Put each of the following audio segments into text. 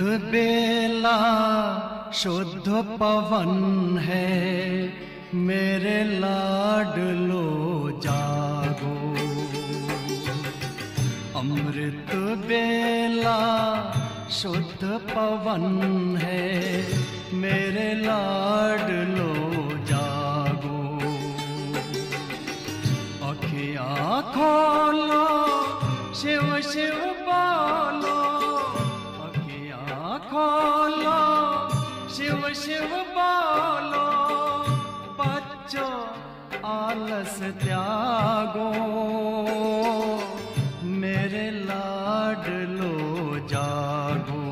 बेला शुद्ध पवन है, मेरे लाडलो जागो। अमृत बेला शुद्ध पवन है, मेरे लाडलो जागो। अखियाँ खोलो, शिव शिव बोलो, अखियाँ खोलो, शिव शिव बोलो। बच्चों आलस त्यागो, मेरे लाडलो जागो।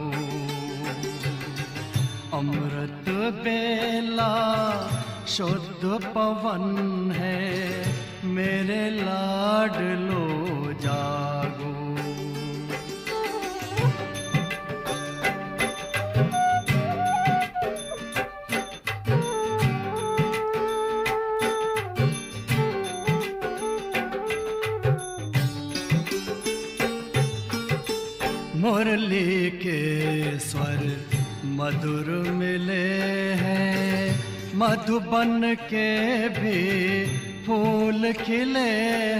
अमृत बेला शुद्ध पवन है, मेरे लाडलो जागो। मुरली के स्वर मधुर मिले हैं, मधुबन के भी फूल खिले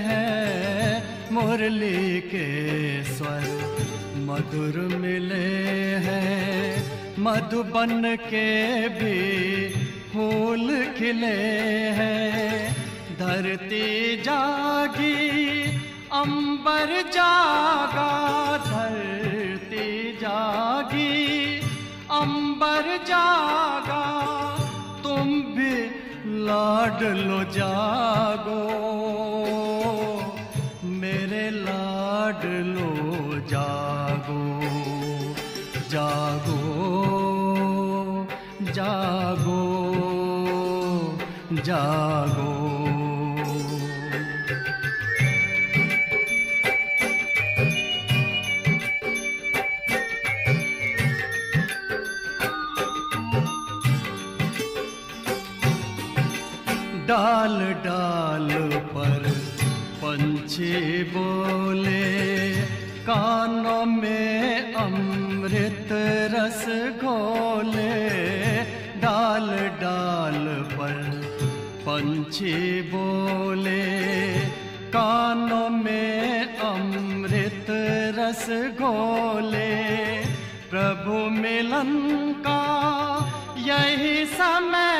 हैं। मुरली के स्वर मधुर मिले हैं, मधुबन के भी फूल खिले हैं। धरती जागी, अंबर जागा, धरती जागी, अंबर जागा। तुम भी लाडलो जागो, मेरे लाडलो जागो। जागो जागो जागो। डाल डाल पर पंछी बोले, कानों में अमृत रस घोले। डाल डाल पर पंछी बोले, कानों में अमृत रस घोले। प्रभु मिलन का यही समय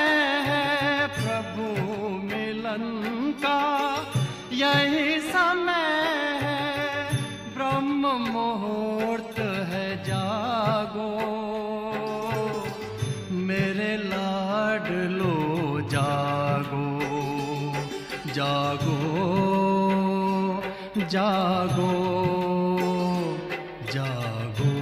है, प्रभु मिलन का यही समय है। ब्रह्म मुहूर्त है, जागो, मेरे लाडलो जागो। जागो जागो जागो।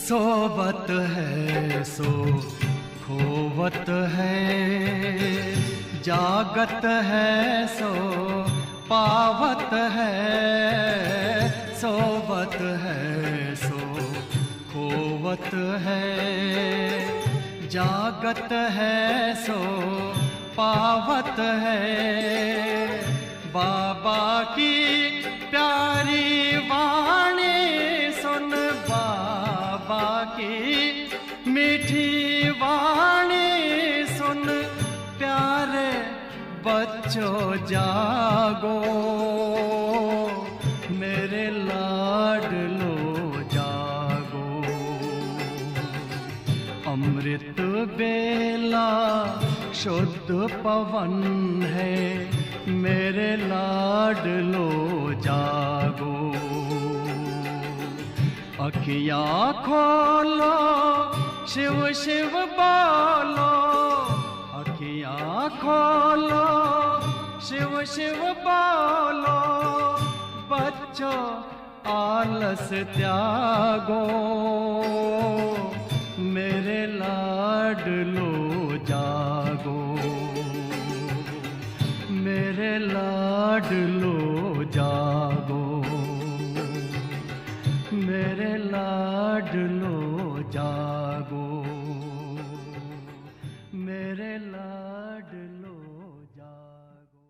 सोवत है सो खोवत है, जागत है सो पावत है। सोवत है सो खोवत है, जागत है सो पावत है। बाबा की प्यारी वाणी सुन, बाबा की मीठी वाणी सुन। प्यारे बच्चों जागो, मेरे लाडलो जागो। अमृत बेला शुद्ध पवन है, मेरे लाडलो जागो। अखियाँ खोलो, शिव शिव बोलो, अखियाँ खोलो, शिव शिव बोलो। बच्चों आलस त्यागो, मेरे लाडलो जागो। मेरे लाडलो जागो, मेरे लाडलो जागो, मेरे लाडलो जागो।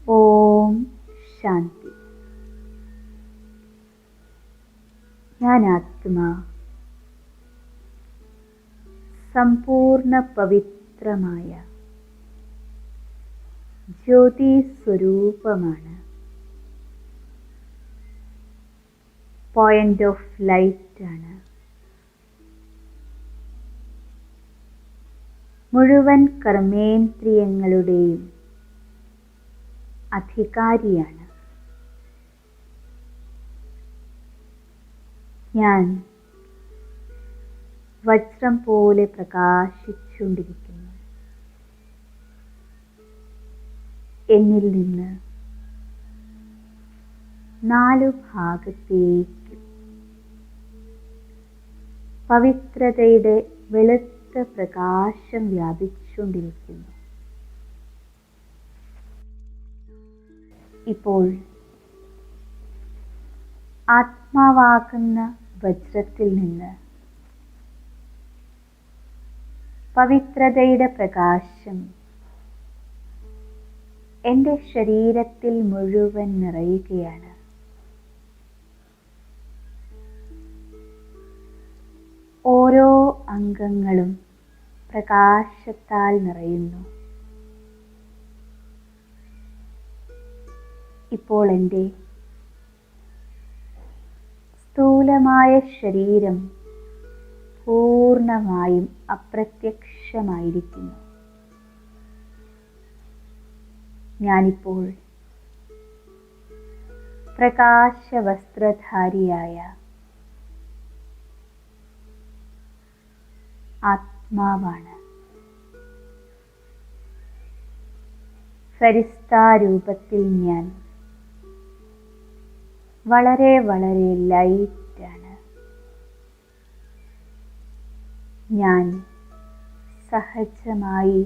ഓം ശാന്തി. ഞാൻ ആത്മാ, സമ്പൂർണ്ണ പവിത്രമായ ജ്യോതി സ്വരൂപമാണ്. പോയിന്റ് ഓഫ് ലൈറ്റ് ആണ്. മുഴുവൻ കർമ്മേന്ദ്രിയങ്ങളുടെയും അധികാരിയാണ്. ഞാൻ വജ്രം പോലെ പ്രകാശിച്ചുകൊണ്ടിരിക്കുന്നു. എന്നിൽ നിന്ന് 4 ഭാഗത്തേക്ക് പവിത്രതയുടെ വെളുത്ത പ്രകാശം വ്യാപിച്ചുകൊണ്ടിരിക്കുന്നു. ഇപ്പോൾ ആത്മാവാകുന്ന വജ്രത്തിൽ നിന്ന് പവിത്രതയുടെ പ്രകാശം എൻ്റെ ശരീരത്തിൽ മുഴുവൻ നിറയുകയാണ്. ഓരോ അംഗങ്ങളും പ്രകാശത്താൽ നിറയുന്നു. ഇപ്പോൾ എൻ്റെ സ്ഥൂലമായ ശരീരം പൂർണ്ണമായും അപ്രത്യക്ഷമായിരിക്കുന്നു. ഞാനിപ്പോൾ പ്രകാശവസ്ത്രധാരിയായ ആത്മാവാണ്. ഫരിസ്താരൂപത്തിൽ ഞാൻ വളരെ വളരെ ലൈറ്റാണ്. ഞാൻ സഹജമായി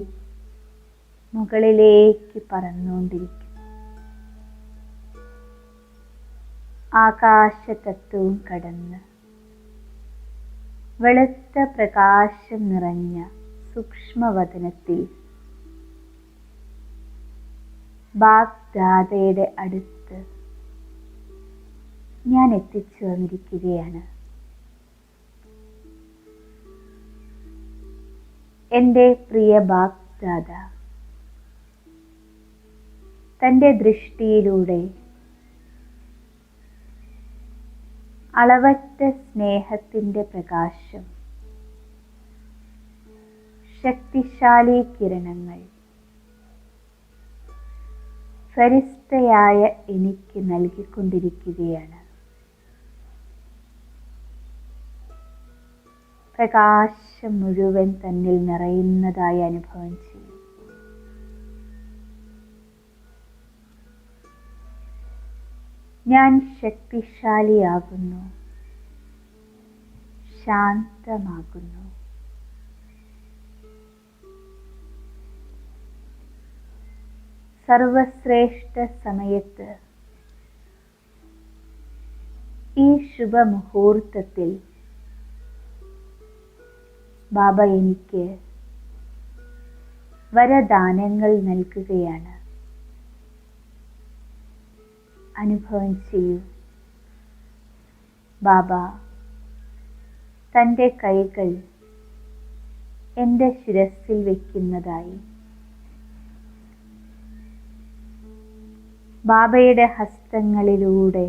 മുകളിലേക്ക് പറന്നുകൊണ്ടിരിക്കുന്നു. ആകാശതത്വവും കടന്ന് വെളുത്ത പ്രകാശം നിറഞ്ഞ സൂക്ഷ്മവതനത്തിൽ ബാഗ്ദാദയുടെ അടുത്ത് ഞാൻ എത്തിച്ചേർന്നിരിക്കുകയാണ്. എൻ്റെ പ്രിയ ബാഗ്ദാദ തൻ്റെ ദൃഷ്ടിയിലൂടെ അളവറ്റ സ്നേഹത്തിൻ്റെ പ്രകാശം, ശക്തിശാലി കിരണങ്ങൾ ഫരിസ്തയായ എനിക്ക് നൽകിക്കൊണ്ടിരിക്കുകയാണ്. പ്രകാശം മുഴുവൻ തന്നിൽ നിറയുന്നതായി അനുഭവം ചെയ്യും. ഞാൻ ശക്തിശാലിയാകുന്നു, ശാന്തമാകുന്നു. സർവശ്രേഷ്ഠ സമയത്ത് ഈ ശുഭമുഹൂർത്തത്തിൽ ബാബ എനിക്ക് വരദാനങ്ങൾ നൽകുകയാണ്. അനുഭവം ചെയ്യൂ. ബാബ തൻ്റെ കൈകൾ എൻ്റെ ശിരസിൽ വയ്ക്കുന്നതായി, ബാബയുടെ ഹസ്തങ്ങളിലൂടെ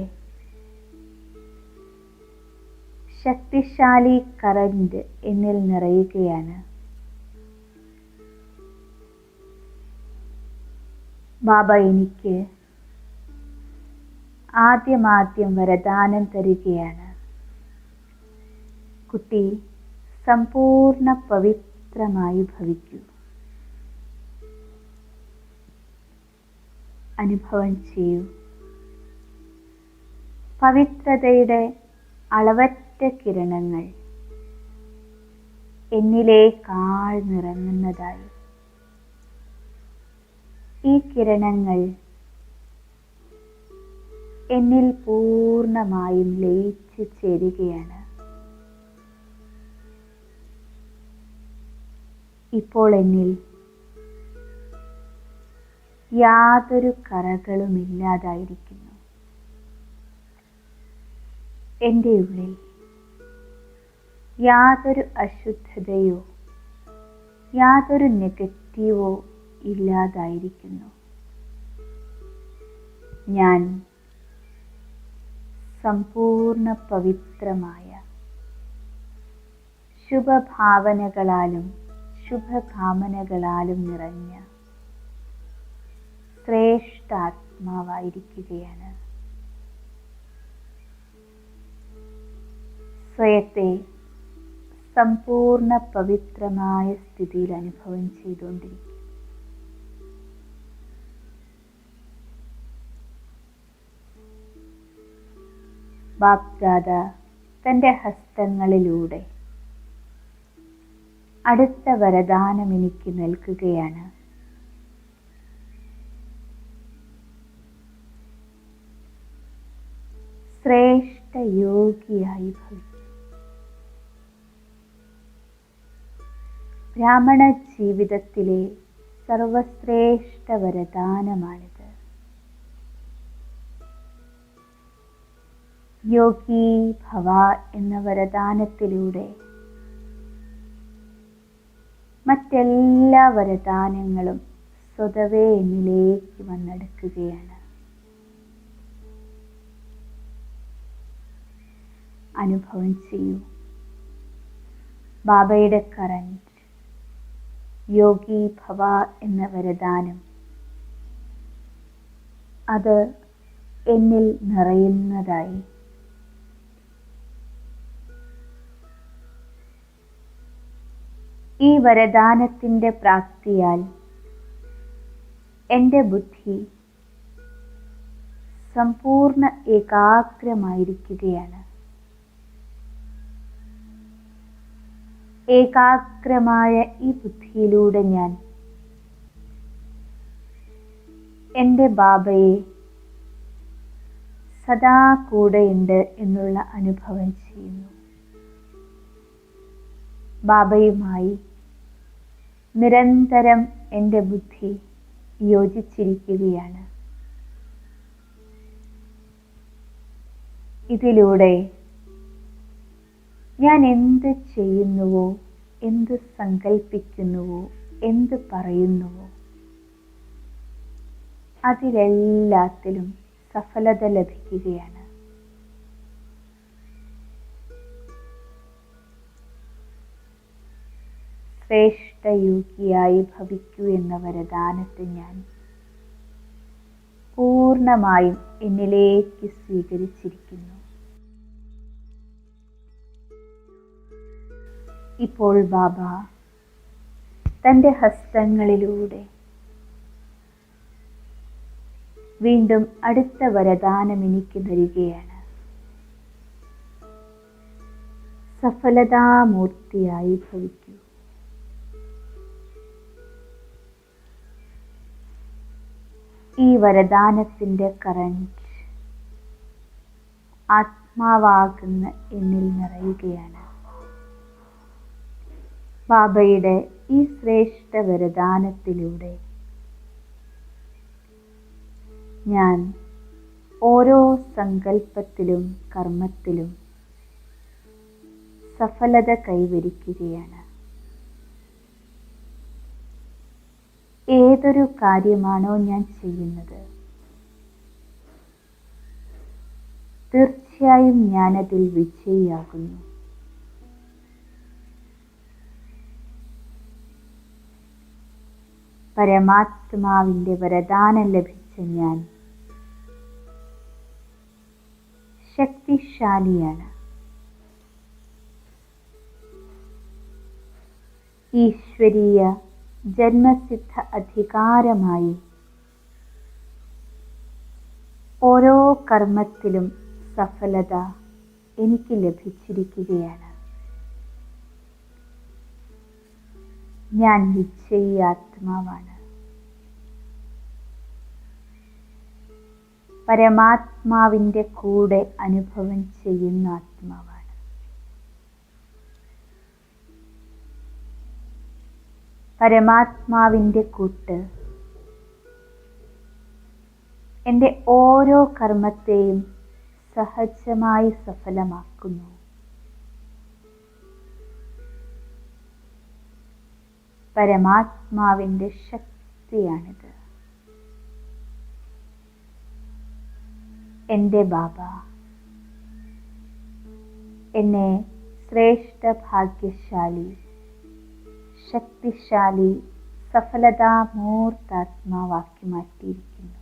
ശക്തിശാലി കറന്റ് എന്നിൽ നിറയുകയാണ്. ബാബ എനിക്ക് ആദ്യം വരദാനം തരികയാണ്. കുട്ടി സമ്പൂർണ്ണ പവിത്രമായി ഭവിക്കൂ. അനുഭവം ചെയ്യൂ. പവിത്രതയുടെ അളവറ്റ കിരണങ്ങൾ എന്നിലേക്കാൾ നിറങ്ങുന്നതായി. ഈ കിരണങ്ങൾ എന്നിൽ പൂർണ്ണമായും ലയിച്ചു ചേരുകയാണ്. ഇപ്പോൾ എന്നിൽ യാതൊരു കറകളുമില്ലാതായിരിക്കുന്നു. എൻ്റെ ഉള്ളിൽ യാതൊരു അശുദ്ധതയോ യാതൊരു നെഗറ്റീവോ ഇല്ലാതായിരിക്കുന്നു. ഞാൻ സമ്പൂർണ്ണ പവിത്രമായ ശുഭഭാവനകളാലും ശുഭകാമനകളാലും നിറഞ്ഞ ശ്രേഷ്ഠാത്മാവായിരിക്കുകയാണ്. സ്വയത്തെ സമ്പൂർണ്ണ പവിത്രമായ സ്ഥിതിയിൽ അനുഭവം ചെയ്തുകൊണ്ടിരിക്കും. ബാപ്ദാദ തൻ്റെ ഹസ്തങ്ങളിലൂടെ അടുത്ത വരദാനം എനിക്ക് നൽകുകയാണ്. ശ്രേഷ്ഠ യോഗിയായി ഭവിക്കും. ബ്രാഹ്മണ ജീവിതത്തിലെ സർവശ്രേഷ്ഠ വരദാനമാണിത്. യോഗി ഭവ എന്ന വരദാനത്തിലൂടെ മറ്റെല്ലാ വരദാനങ്ങളും സ്വതവേ എന്നിലേക്ക് വന്നെടുക്കുകയാണ്. അനുഭവം ചെയ്യൂ. ബാബയുടെ കറന്റ് യോഗി ഭവ എന്ന വരദാനം അത് എന്നിൽ നിറയുന്നതായി. ഈ വരദാനത്തിൻ്റെ പ്രാപ്തിയാൽ എൻ്റെ ബുദ്ധി സമ്പൂർണ്ണ ഏകാഗ്രമായിരിക്കുകയാണ്. ഏകാഗ്രമായ ഈ ബുദ്ധിയിലൂടെ ഞാൻ എൻ്റെ ബാബയെ സദാ കൂടെയുണ്ട് എന്നുള്ള അനുഭവം ചെയ്യുന്നു. ബാബയുമായി നിരന്തരം എൻ്റെ ബുദ്ധി യോജിച്ചിരിക്കുകയാണ്. ഇതിലൂടെ ഞാൻ എന്ത് ചെയ്യുന്നുവോ, എന്ത് സങ്കൽപ്പിക്കുന്നുവോ, എന്ത് പറയുന്നുവോ അതിലെല്ലാത്തിലും സഫലത ലഭിക്കുകയാണ്. ശ്രേഷ്ഠയോഗിയായി ഭവിക്കൂ എന്ന വരദാനത്തെ ഞാൻ പൂർണ്ണമായും എന്നിലേക്ക് സ്വീകരിച്ചിരിക്കുന്നു. ഇപ്പോൾ ബാബ തൻ്റെ ഹസ്തങ്ങളിലൂടെ വീണ്ടും അടുത്ത വരദാനം എനിക്ക് തരികയാണ്. സഫലതാമൂർത്തിയായി ഭവിക്കൂ. ഈ വരദാനത്തിൻ്റെ കറന്റ് ആത്മാവാകുന്ന എന്നിൽ നിറയുകയാണ്. ബാബയുടെ ഈ ശ്രേഷ്ഠ വരദാനത്തിലൂടെ ഞാൻ ഓരോ സങ്കല്പത്തിലും കർമ്മത്തിലും സഫലത കൈവരിക്കുകയാണ്. ഏതൊരു കാര്യമാണോ ഞാൻ ചെയ്യുന്നത്, തീർച്ചയായും ഞാനതിൽ വിജയിയാകുന്നു. പരമാത്മാവിൻ്റെ വരദാനം ലഭിച്ച ഞാൻ ശക്തിശാലിയാണ്. ഈശ്വരീയ ജന്മസിദ്ധ അധികാരമായി ഓരോ കർമ്മത്തിലും സഫലത എനിക്ക് ലഭിച്ചിരിക്കുകയാണ്. ഞാൻ വിജയി ആത്മാവാണ്. പരമാത്മാവിൻ്റെ കൂടെ അനുഭവം ചെയ്യുന്ന ആത്മാവാണ്. പരമാത്മാവിൻ്റെ കൂട്ട് എൻ്റെ ഓരോ കർമ്മത്തെയും സഹജമായി സഫലമാക്കുന്നു. പരമാത്മാവിൻ്റെ ശക്തിയാണിത്. എൻ്റെ ബാബ എന്നെ ശ്രേഷ്ഠ ഭാഗ്യശാലി, ശക്തിശാലി, സഫലതാമൂർത്താത്മാവാക്കി മാറ്റിയിരിക്കുന്നു.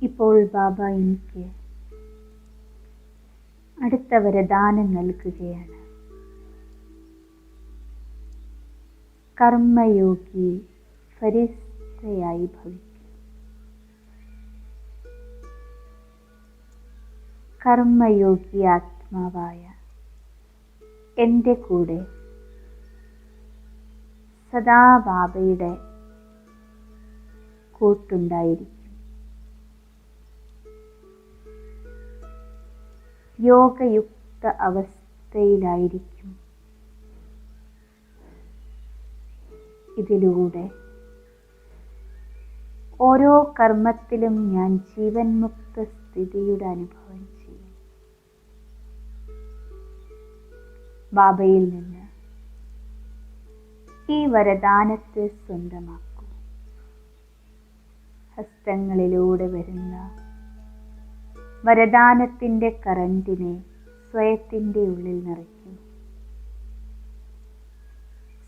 ഇപ്പോൾ ബാബ എനിക്ക് അടുത്ത വരദാനം നൽകുകയാണ്. കർമ്മയോഗി ഫരിസ്തയായി ഭവിക്കും. കർമ്മയോഗി ആത്മാവായ എൻ്റെ കൂടെ സദാ ബാബയുടെ കൂട്ടുണ്ടായിരിക്കും. യോഗയുക്ത അവസ്ഥയിലായിരിക്കും. ഇതിലൂടെ ഓരോ കർമ്മത്തിലും ഞാൻ ജീവൻ മുക്ത സ്ഥിതിയുടെ അനുഭവം ചെയ്യും. ബാബയിൽ നിന്ന് ഈ വരദാനത്തെ സ്വന്തമാക്കൂ. ഹസ്തങ്ങളിലൂടെ വരുന്ന വരദാനത്തിൻ്റെ കറന്റിനെ സ്വയത്തിൻ്റെ ഉള്ളിൽ നിറയ്ക്കൂ.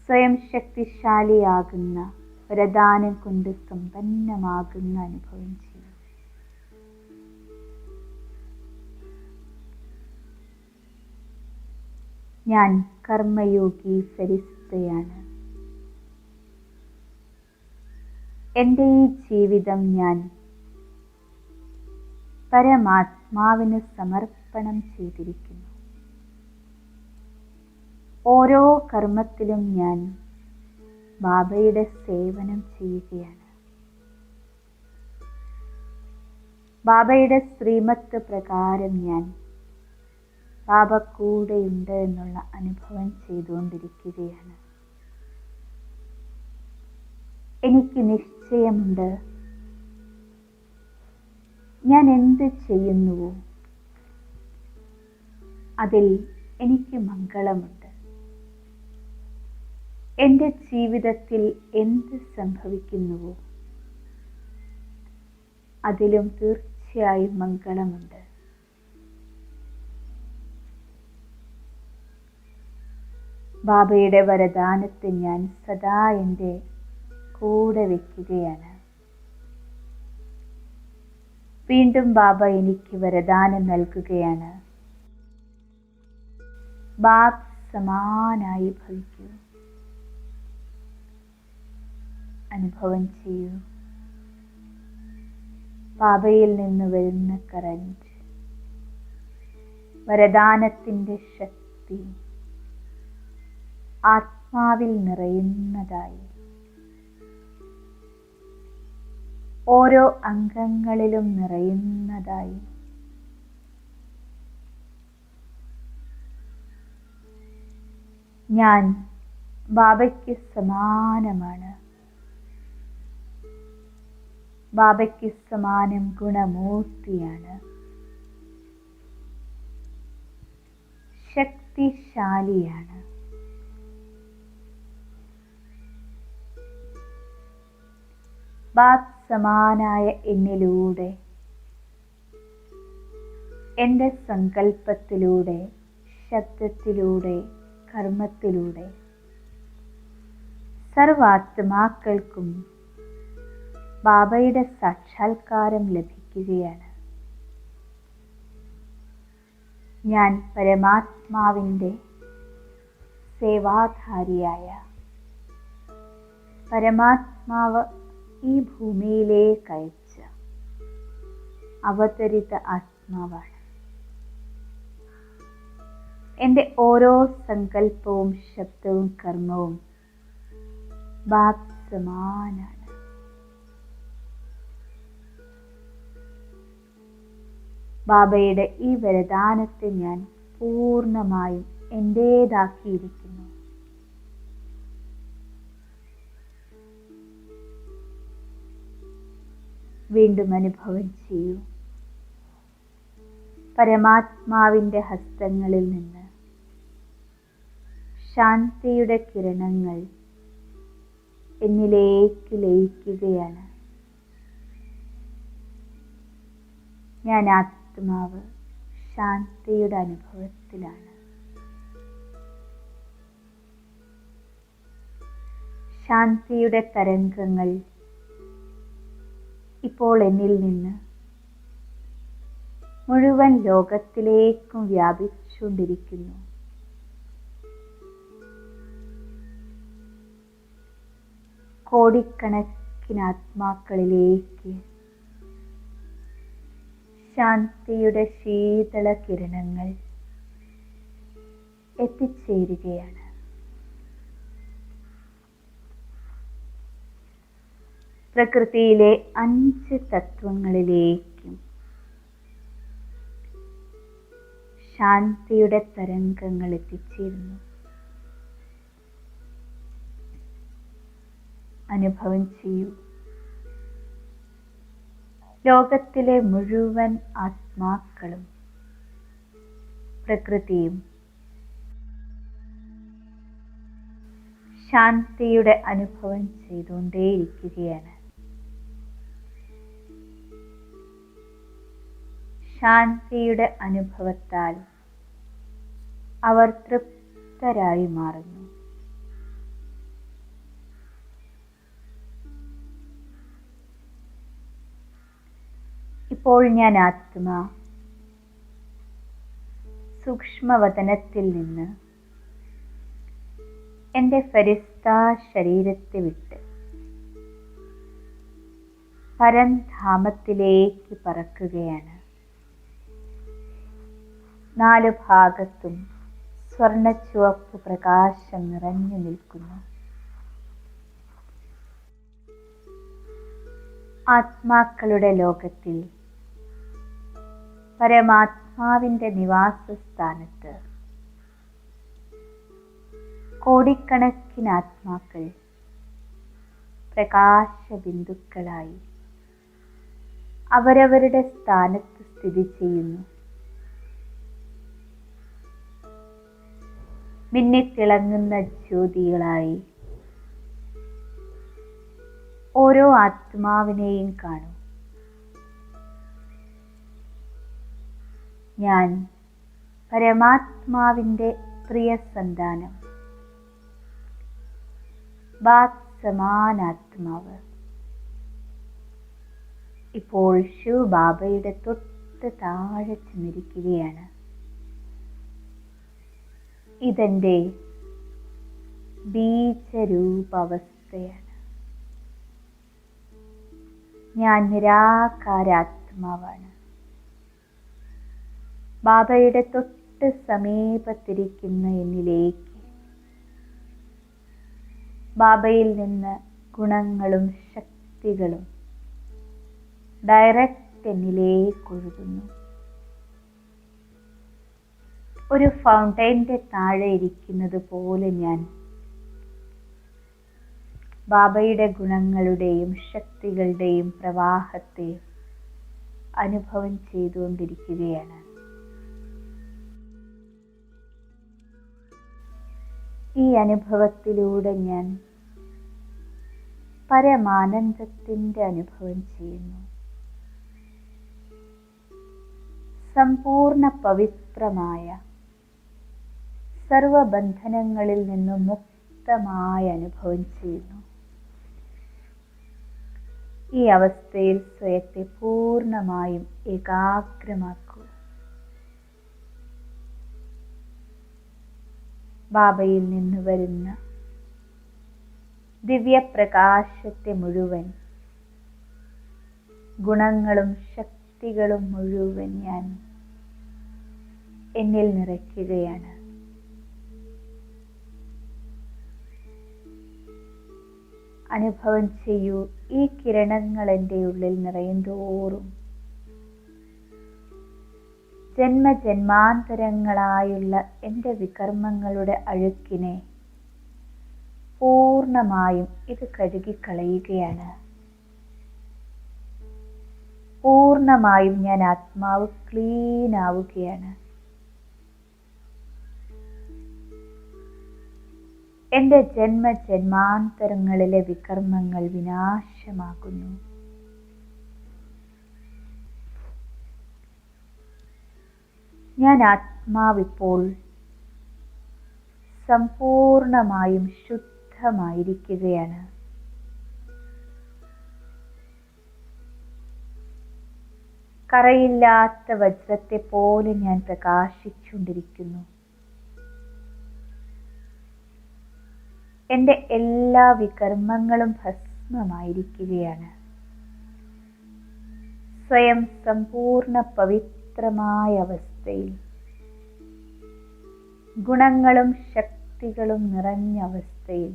സ്വയം ശക്തിശാലിയാകുന്ന വരദാനം കൊണ്ട് സമ്പന്നമാകുന്ന അനുഭവം ചെയ്യും. ഞാൻ കർമ്മയോഗി ഫരിസ്തയാണ്. എൻ്റെ ഈ ജീവിതം ഞാൻ പരമാത്മാവിന് സമർപ്പണം ചെയ്തിരിക്കുന്നു. ഓരോ കർമ്മത്തിലും ഞാൻ ബാബയുടെ സേവനം ചെയ്യുകയാണ്. ബാബയുടെ ശ്രീമത്ത് പ്രകാരം ഞാൻ ബാബ കൂടെയുണ്ട് എന്നുള്ള അനുഭവം ചെയ്തുകൊണ്ടിരിക്കുകയാണ്. എനിക്ക് നിശ്ചയമുണ്ട്, ഞാൻ എന്ത് ചെയ്യുന്നുവോ അതിൽ എനിക്ക് മംഗളമുണ്ട്. എൻ്റെ ജീവിതത്തിൽ എന്ത് സംഭവിക്കുന്നുവോ അതിലും തീർച്ചയായും മംഗളമുണ്ട്. ബാബയുടെ വരദാനത്തെ ഞാൻ സദാ എൻ്റെ കൂടെ വയ്ക്കുകയാണ്. വീണ്ടും ബാബ എനിക്ക് വരദാനം നൽകുകയാണ്. ബാബ് സമാനായി ഭവിക്കൂ. അനുഭവം ചെയ്യൂ. ബാബയിൽ നിന്ന് വരുന്ന കറന്റ്, വരദാനത്തിൻ്റെ ശക്തി ആത്മാവിൽ നിറയുന്നതായി, ഓരോ അംഗങ്ങളിലും നിറയുന്നതായി ഞാൻ ബാബയ്ക്ക് സമാനമാണ്. ബാബയ്ക്ക് സമാനം ഗുണമൂർത്തിയാണ്. ശക്തിശാലിയാണ്. ബാബ് സമാനായ എന്നിലൂടെ, എൻ്റെ സങ്കല്പത്തിലൂടെ, ശബ്ദത്തിലൂടെ, കർമ്മത്തിലൂടെ സർവാത്മാക്കൾക്കും ബാബയുടെ സാക്ഷാത്കാരം ലഭിക്കുകയാണ്. ഞാൻ പരമാത്മാവിൻ്റെ സേവാധാരിയായ, പരമാത്മാവ് ഈ ഭൂമിയിലേക്ക് അയച്ച അവതരിത ആത്മാവാണ്. എൻ്റെ ഓരോ സങ്കല്പവും ശബ്ദവും കർമ്മവും ബാബ് സമാനാണ്. ബാബയുടെ ഈ വരദാനത്തെ ഞാൻ പൂർണ്ണമായും എൻ്റേതാക്കിയിരിക്കുന്നു. വീണ്ടും അനുഭവം ചെയ്യൂ. പരമാത്മാവിൻ്റെ ഹസ്തങ്ങളിൽ നിന്ന് ശാന്തിയുടെ കിരണങ്ങൾ എന്നിലേക്ക് ലയിക്കുകയാണ്. ഞാൻ ആത്മാവ് ശാന്തിയുടെ അനുഭവത്തിലാണ്. ശാന്തിയുടെ തരംഗങ്ങൾ ഇപ്പോൾ എന്നിൽ നിന്ന് മുഴുവൻ ലോകത്തിലേക്കും വ്യാപിച്ചുകൊണ്ടിരിക്കുന്നു. കോടിക്കണക്കിന് ആത്മാക്കളിലേക്ക് ശാന്തിയുടെ ശീതള കിരണങ്ങൾ എത്തിച്ചേരുകയാണ്. പ്രകൃതിയിലെ 5 തത്വങ്ങളിലേക്കും ശാന്തിയുടെ തരംഗങ്ങൾ എത്തിച്ചേരുന്നു. അനുഭവം ചെയ്യൂ. ലോകത്തിലെ മുഴുവൻ ആത്മാക്കളും പ്രകൃതിയും ശാന്തിയുടെ അനുഭവം ചെയ്തുകൊണ്ടേയിരിക്കുകയാണ്. ശാന്തിയുടെ അനുഭവത്താൽ അവർ തൃപ്തരായി മാറുന്നു. ഇപ്പോൾ ഞാൻ ആത്മാ സൂക്ഷ്മവതനത്തിൽ നിന്ന് എൻ്റെ ഫരിസ്താ ശരീരത്തെ വിട്ട് പരംധാമത്തിലേക്ക് പറക്കുകയാണ്. 4 ഭാഗത്തും സ്വർണ്ണച്ചുവപ്പ് പ്രകാശം നിറഞ്ഞു നിൽക്കുന്നു. ആത്മാക്കളുടെ ലോകത്തിൽ പരമാത്മാവിൻ്റെ നിവാസസ്ഥാനത്ത് കോടിക്കണക്കിന് ആത്മാക്കൾ പ്രകാശബിന്ദുക്കളായി അവരവരുടെ സ്ഥാനത്ത് സ്ഥിതി ചെയ്യുന്നു. മിന്നിത്തിളങ്ങുന്ന ജ്യോതികളായി ഓരോ ആത്മാവിനെയും കാണൂ. ഞാൻ പരമാത്മാവിൻ്റെ പ്രിയ സന്താനം, സമാനാത്മാവ്. ഇപ്പോൾ ശിവബാബയുടെ തൊട്ട് താഴെ ചെന്നിരിക്കുകയാണ്. ഇതെൻ്റെ ബീജരൂപാവസ്ഥയാണ്. ഞാൻ നിരാകാരാത്മാവാണ്. ബാബയുടെ തൊട്ട് സമീപത്തിരിക്കുന്ന എന്നിലേക്ക് ബാബയിൽ നിന്ന് ഗുണങ്ങളും ശക്തികളും ഡയറക്റ്റ് എന്നിലേക്ക് ഒഴുകുന്നു. ഒരു ഫൗണ്ടൈൻ്റെ താഴെ ഇരിക്കുന്നത് പോലെ ഞാൻ ബാബയുടെ ഗുണങ്ങളുടെയും ശക്തികളുടെയും പ്രവാഹത്തെ അനുഭവം ചെയ്തുകൊണ്ടിരിക്കുകയാണ്. ഈ അനുഭവത്തിലൂടെ ഞാൻ പരമാനന്ദത്തിൻ്റെ അനുഭവം ചെയ്യുന്നു. സമ്പൂർണ്ണ പവിത്രമായ സർവബന്ധനങ്ങളിൽ നിന്നും മുക്തമായ അനുഭവം ചെയ്യുന്നു. ഈ അവസ്ഥയിൽ സ്വയത്തെ പൂർണ്ണമായും ഏകാഗ്രമാക്കുക. ബാബയിൽ നിന്ന് വരുന്ന ദിവ്യപ്രകാശത്തെ മുഴുവൻ, ഗുണങ്ങളും ശക്തികളും മുഴുവൻ ഞാൻ എന്നിൽ നിറയ്ക്കുകയാണ്. അനുഭവം ചെയ്യൂ. ഈ കിരണങ്ങൾ എൻ്റെ ഉള്ളിൽ നിറയുന്തോറും ജന്മജന്മാന്തരങ്ങളായുള്ള എൻ്റെ വികർമ്മങ്ങളുടെ അഴുക്കിനെ പൂർണ്ണമായും ഇത് കഴുകിക്കളയുകയാണ്. പൂർണ്ണമായും ഞാൻ ആത്മാവ് ക്ലീൻ ആവുകയാണ്. എൻ്റെ ജന്മജന്മാന്തരങ്ങളിലെ വികർമ്മങ്ങൾ വിനാശമാകുന്നു. ഞാൻ ആത്മാവിപ്പോൾ സമ്പൂർണമായും ശുദ്ധമായിരിക്കുകയാണ്. കറയില്ലാത്ത വജ്രത്തെ പോലെ ഞാൻ പ്രകാശിച്ചുകൊണ്ടിരിക്കുന്നു. എൻ്റെ എല്ലാ വികർമ്മങ്ങളും ഭസ്മമായിരിക്കുകയാണ്. സ്വയം സമ്പൂർണ്ണ പവിത്രമായ അവസ്ഥയിൽ, ഗുണങ്ങളും ശക്തികളും നിറഞ്ഞ അവസ്ഥയിൽ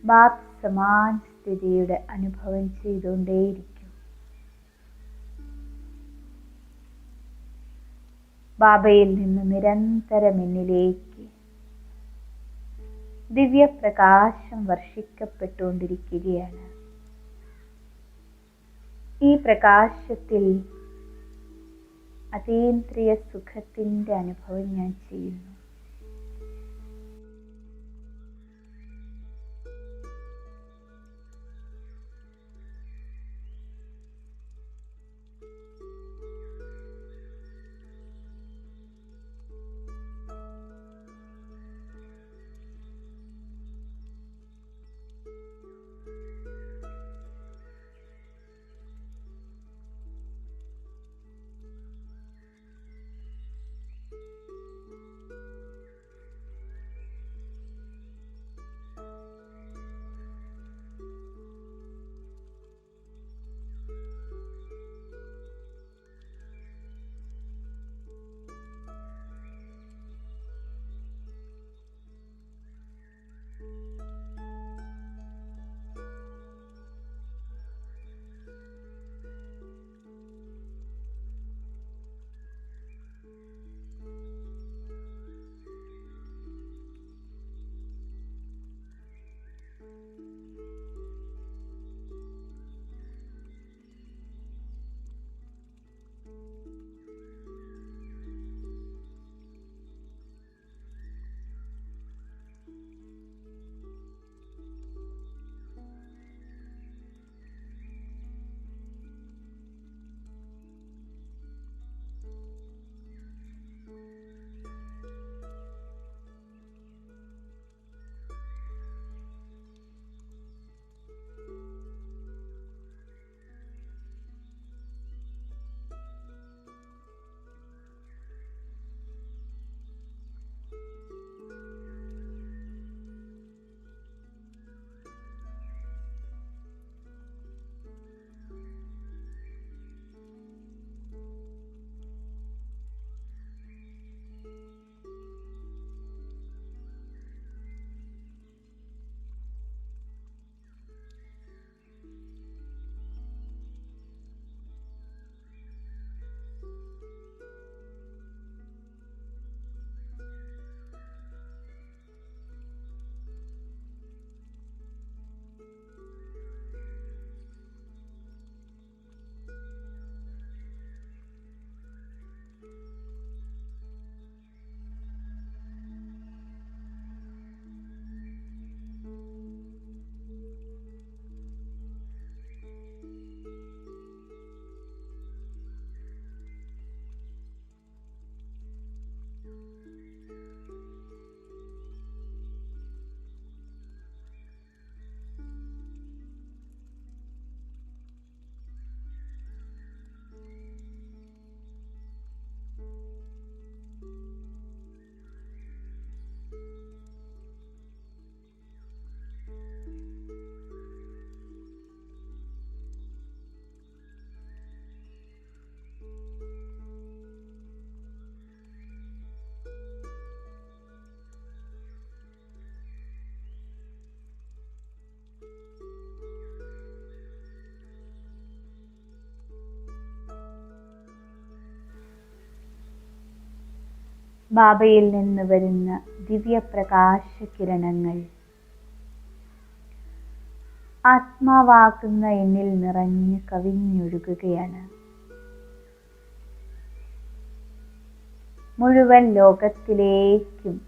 ബാബ് സമാൻ സ്ഥിതിയുടെ അനുഭവം ചെയ്തുകൊണ്ടേയിരിക്കും. ബാബയിൽ നിന്ന് നിരന്തരം എന്നിലേക്ക് ദിവ്യപ്രകാശം വർഷിക്കപ്പെട്ടുകൊണ്ടിരിക്കുകയാണ്. ഈ പ്രകാശത്തിൽ അതീന്ദ്രിയ സുഖത്തിൻ്റെ അനുഭവം ഞാൻ ചെയ്യുന്നു. ബാബയിൽ നിന്ന് വരുന്ന ദിവ്യപ്രകാശ കിരണങ്ങൾ ആത്മാവാകുന്ന എന്നിൽ നിറഞ്ഞ് കവിഞ്ഞൊഴുകുകയാണ്. മുഴുവൻ ലോകത്തിലേക്കും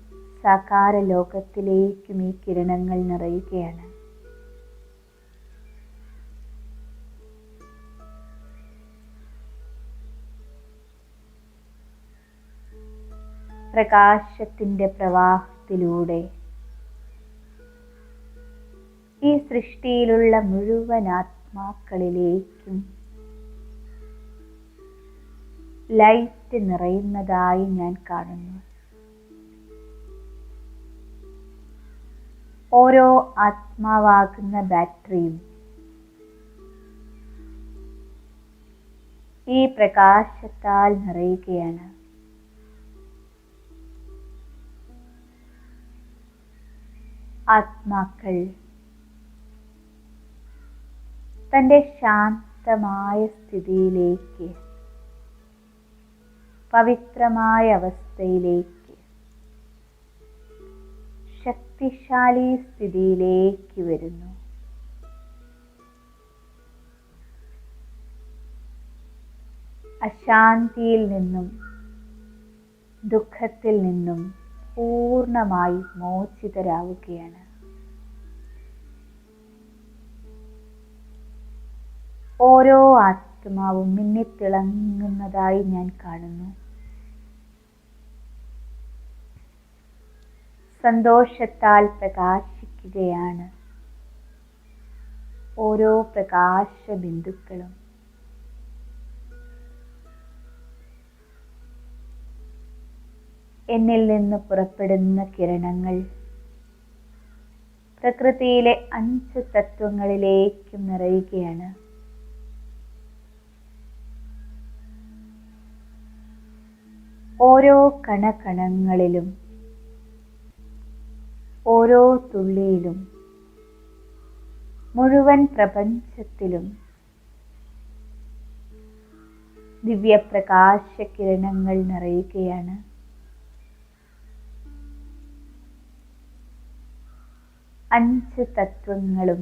സാകാര ലോകത്തിലേക്കും ഈ കിരണങ്ങൾ നിറയുകയാണ്. പ്രകാശത്തിൻ്റെ പ്രവാഹത്തിലൂടെ ഈ സൃഷ്ടിയിലുള്ള മുഴുവൻ ആത്മാക്കളിലേക്കും ലൈറ്റ് നിറയുന്നതായി ഞാൻ കാണുന്നു. ഓരോ ആത്മാവാകുന്ന ബാറ്ററിയും ഈ പ്രകാശത്താൽ നിറയുകയാണ്. ആത്മാക്കൾ തൻ്റെ ശാന്തമായ സ്ഥിതിയിലേക്ക്, പവിത്രമായ അവസ്ഥയിലേക്ക്, ശക്തിശാലി സ്ഥിതിയിലേക്ക് വരുന്നു. അശാന്തിയിൽ നിന്നും ദുഃഖത്തിൽ നിന്നും പൂർണ്ണമായി മോചിതരാവുകയാണ്. ഓരോ ആത്മാവും മിന്നിത്തിളങ്ങുന്നതായി ഞാൻ കാണുന്നു. സന്തോഷത്താൽ പ്രകാശിക്കുകയാണ് ഓരോ പ്രകാശ ബിന്ദുക്കളും. എന്നിൽ നിന്ന് പുറപ്പെടുന്ന കിരണങ്ങൾ പ്രകൃതിയിലെ 5 തത്വങ്ങളിലേക്കും നിറയുകയാണ്. ഓരോ കണകണങ്ങളിലും, ഓരോ തുള്ളിയിലും, മുഴുവൻ പ്രപഞ്ചത്തിലും ദിവ്യപ്രകാശ കിരണങ്ങൾ നിറയുകയാണ്. അഞ്ച് തത്വങ്ങളും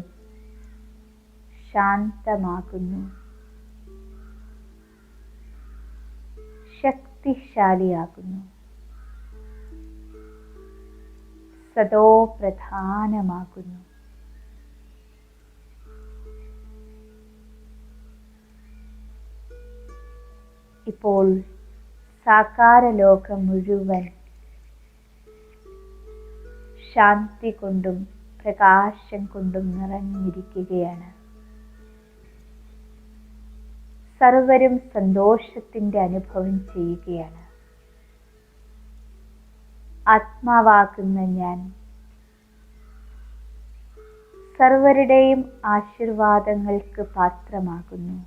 ശാന്തമാകുന്നു, ശക്തിശാലിയാകുന്നു, സദോ പ്രധാനമാകുന്നു. ഇപ്പോൾ സാകാരലോകം മുഴുവൻ ശാന്തി കൊണ്ടും പ്രകാശം കൊണ്ടും നിറഞ്ഞിരിക്കുകയാണ്. സർവരും സന്തോഷത്തിന്റെ അനുഭവം ചെയ്യുകയാണ്. ആത്മാവാകുന്ന ഞാൻ സർവരുടെയും ആശീർവാദങ്ങൾക്ക് പാത്രമാകുന്നു.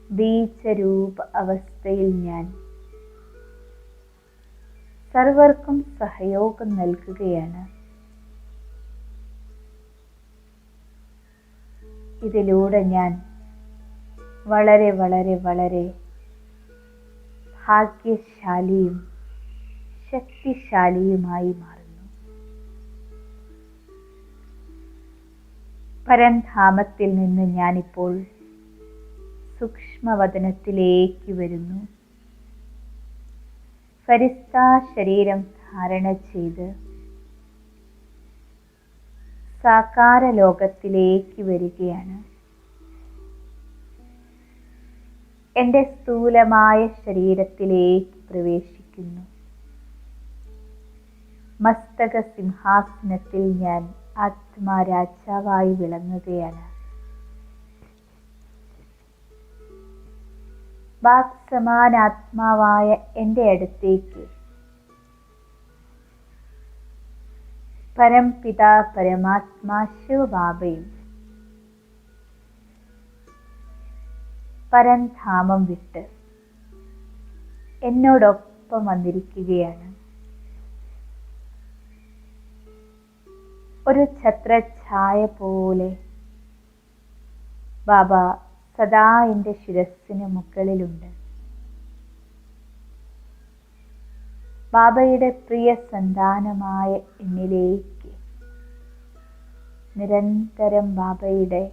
ബീജരൂപ അവസ്ഥയിൽ ഞാൻ സർവർക്കും സഹയോഗം നൽകുകയാണ്. ഇതിലൂടെ ഞാൻ വളരെ വളരെ വളരെ ഭാഗ്യശാലിയും ശക്തിശാലിയുമായി മാറുന്നു. പരംധാമത്തിൽ നിന്ന് ഞാനിപ്പോൾ സൂക്ഷ്മവതനത്തിലേക്ക് വരുന്നു. ഫരിസ്താ ശരീരം ധാരണ ചെയ്ത് സാകാര ലോകത്തിലേക്ക് വരികയാണ്. എൻ്റെ സ്ഥൂലമായ ശരീരത്തിലേക്ക് പ്രവേശിക്കുന്നു. മസ്തക സിംഹാസനത്തിൽ ഞാൻ ആത്മാരാജാവായി വിളങ്ങുകയാണ്. വാക്സമാനാത്മാവായ എൻ്റെ അടുത്തേക്ക് പരംപിതാ പരമാത്മാ ശിവബാബയും പരംധാമം വിട്ട് എന്നോടൊപ്പം വന്നിരിക്കുകയാണ്. ഒരു ഛത്രഛായ പോലെ ബാബ സദാ എൻ്റെ ശിരസ്സിന് മുകളിലുണ്ട്. ബാബയുടെ പ്രിയ സന്താനമായ എന്നിലേക്ക് നിരന്തരം ബാബയുടെ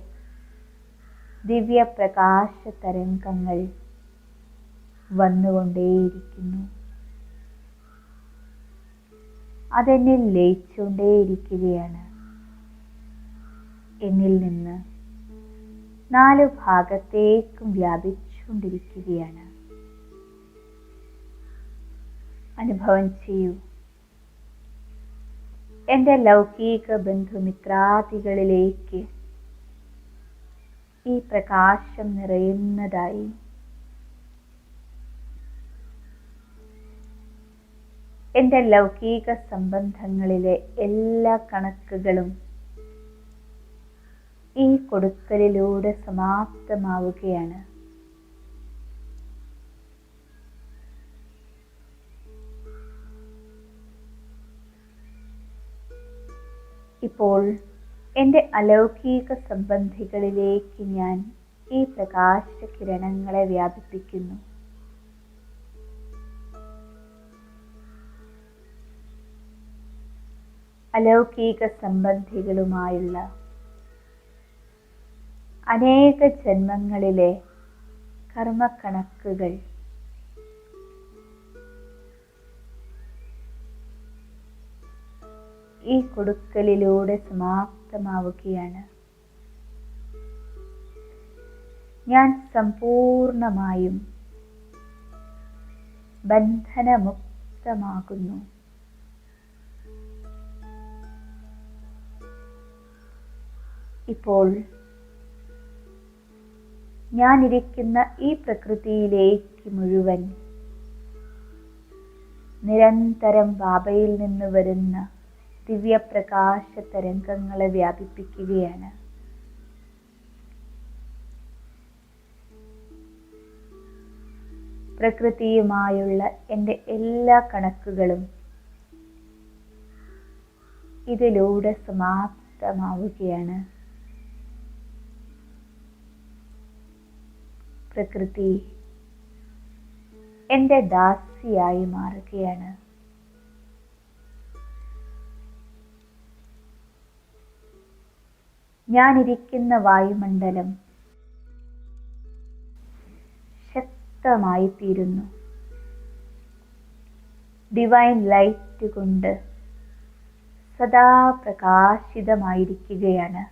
ദിവ്യപ്രകാശ തരംഗങ്ങൾ വന്നുകൊണ്ടേയിരിക്കുന്നു. അതെന്നിൽ ലയിച്ചുകൊണ്ടേയിരിക്കുകയാണ്. എന്നിൽ നിന്ന് 4 ഭാഗത്തേക്കും വ്യാപിച്ചുകൊണ്ടിരിക്കുകയാണ്. അനുഭവം ചെയ്യൂ. എൻ്റെ ലൗകിക ബന്ധുമിത്രാദികളിലേക്ക് ഈ പ്രകാശം നിറയുന്നതായി എൻ്റെ ലൗകിക സംബന്ധങ്ങളിലെ എല്ലാ കണക്കുകളും ഈ കൊടുക്കലിലൂടെ സമാപ്തമാവുകയാണ്. ഇപ്പോൾ എൻ്റെ അലൗകിക സംബന്ധികളിലേക്ക് ഞാൻ ഈ പ്രകാശകിരണങ്ങളെ വ്യാപിപ്പിക്കുന്നു. അലൗകിക സംബന്ധികളുമായുള്ള അനേക ജന്മങ്ങളിലെ കർമ്മക്കണക്കുകൾ ഈ കൊടുക്കലിലൂടെ സമാപ്തമാവുകയാണ്. ഞാൻ സമ്പൂർണമായും ബന്ധനമുക്തമാകുന്നു. ഇപ്പോൾ ഞാനിരിക്കുന്ന ഈ പ്രകൃതിയിലേക്ക് മുഴുവൻ നിരന്തരം ബാബയിൽ നിന്ന് വരുന്ന ദിവ്യപ്രകാശ തരംഗങ്ങളെ വ്യാപിപ്പിക്കുകയാണ്. പ്രകൃതിയുമായുള്ള എൻ്റെ എല്ലാ കണക്കുകളും ഇതിലൂടെ സമാപ്തമാവുകയാണ്. പ്രകൃതി എൻ്റെ ദാസിയായി മാറുകയാണ്. ഞാനിരിക്കുന്ന വായുമണ്ഡലം ശക്തമായി തീരുന്നു. ഡിവൈൻ ലൈറ്റ് കൊണ്ട് സദാ പ്രകാശിതമായിരിക്കുകയാണ്.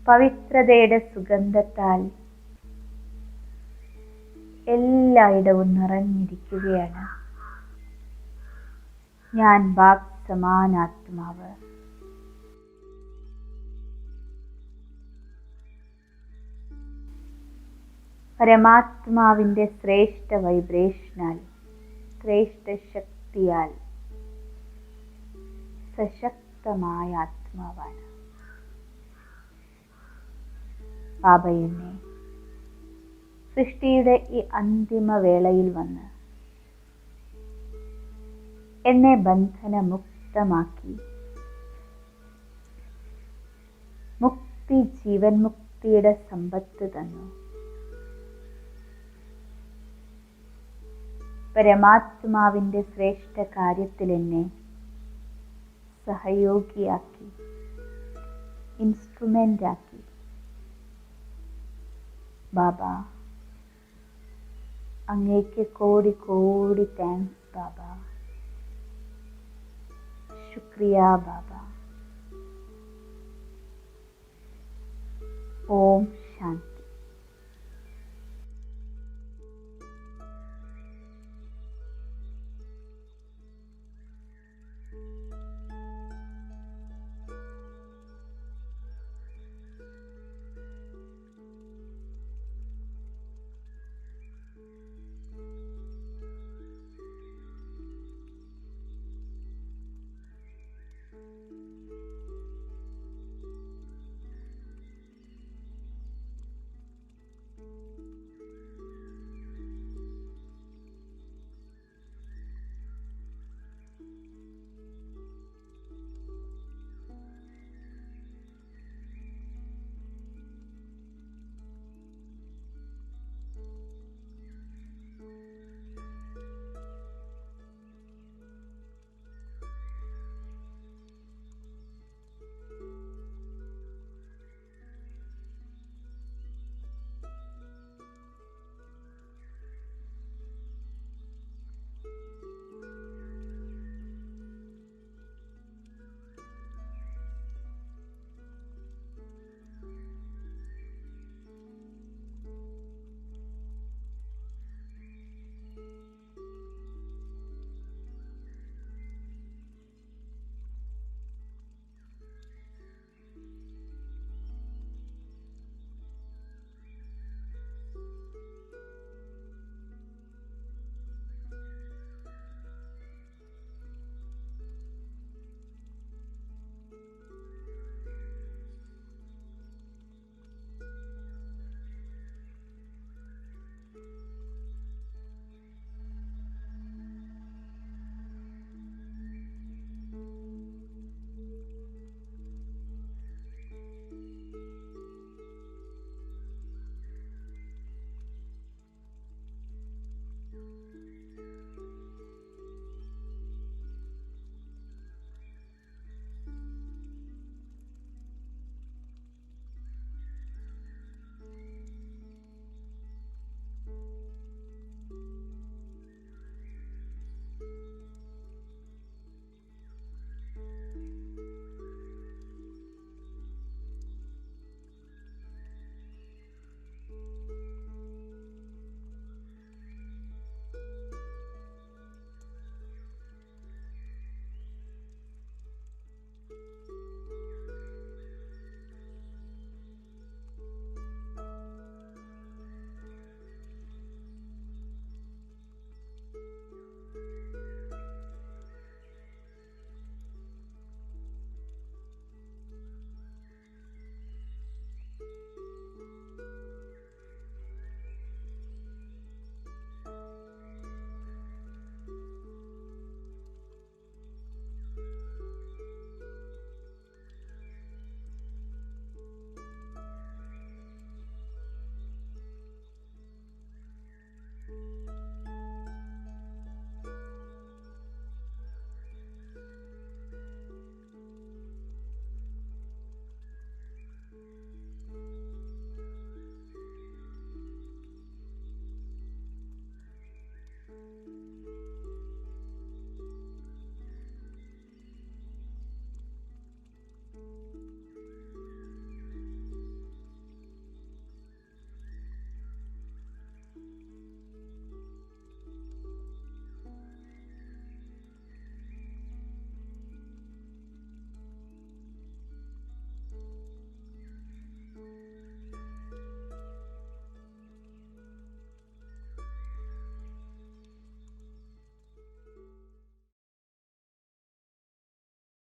പവിത്രതയുടെ സുഗന്ധത്താൽ എല്ലായിടവും നിറഞ്ഞിരിക്കുകയാണ്. ഞാൻ വാക് സമാനാത്മാവ്. പരമാത്മാവിൻ്റെ ശ്രേഷ്ഠ വൈബ്രേഷനാൽ, ശ്രേഷ്ഠ ശക്തിയാൽ സശക്തമായ ആത്മാവാണ്. ബാബ എന്നെ സൃഷ്ടിയുടെ ഈ അന്തിമ വേളയിൽ വന്ന് എന്നെ ബന്ധനമുക്തമാക്കി മുക്തി, ജീവൻ മുക്തിയുടെ സമ്പത്ത് തന്നു. പരമാത്മാവിൻ്റെ ശ്രേഷ്ഠ കാര്യത്തിൽ എന്നെ സഹയോഗിയാക്കി, ഇൻസ്ട്രുമെൻ്റാക്കി. ബാബ, അങ്ങേക്ക് കോടി കോടി താങ്ക്സ് ബാബ. ശുക്രിയ ബാബ. ഓം ശാന്തി.